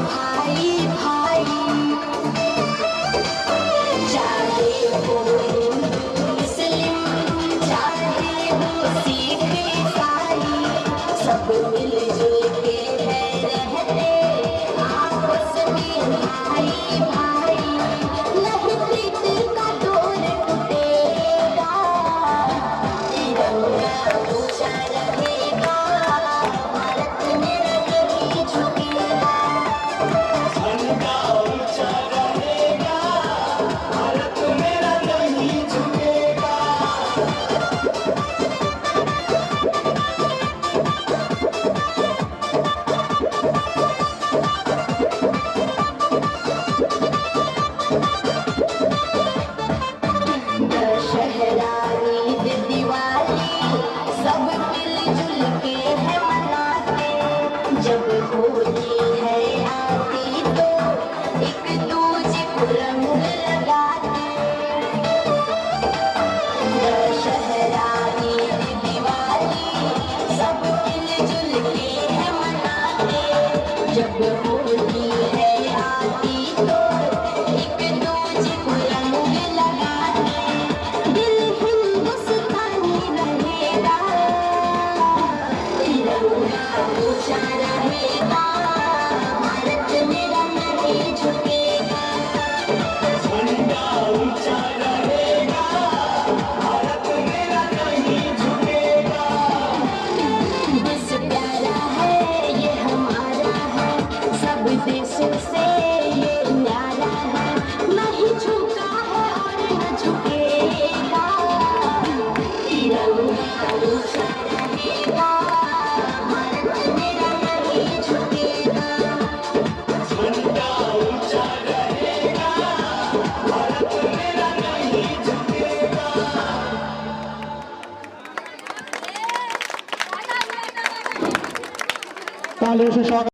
भाई भाई, चाहे वो हिंदू मुस्लिम, चाहे वो सिख ईसाई, सब मिलजुल के है रहते आपस में भाई भाई। नहीं प्रीत का डोर टूटेगा, तिरंगा ऊंचा रहेगा, भारत मेरा नहीं झुकेगा। झंडा ऊंचा रहेगा, भारत मेरा नहीं झुकेगा। दशहरा ईद दिवाली सब मिलजुल के है मनाते, जब होली है आती तो एक दूजे को रंग लगाते। दशहरा ईद दिवाली सब मिलजुल के है मनाते, जब होली है आती तो एक दूजे को रंग लगाते। दिल हिंदुस्तानी रहेगा, तिरंगा ऊंचा रहेगा, भारत मेरा नहीं झुकेगा। झंडा ऊंचा रहेगा, भारत मेरा नहीं झुकेगा। देश प्यारा है ये हमारा है, सब देशों से ये न्यारा है, नहीं झुका है और न झुकेगा। तिरंगा ऊंचा रहेगा, भारत मेरा नहीं झुकेगा। झंडा ऊंचा रहेगा, भारत मेरा नहीं झुकेगा। तालियों से स्वागत।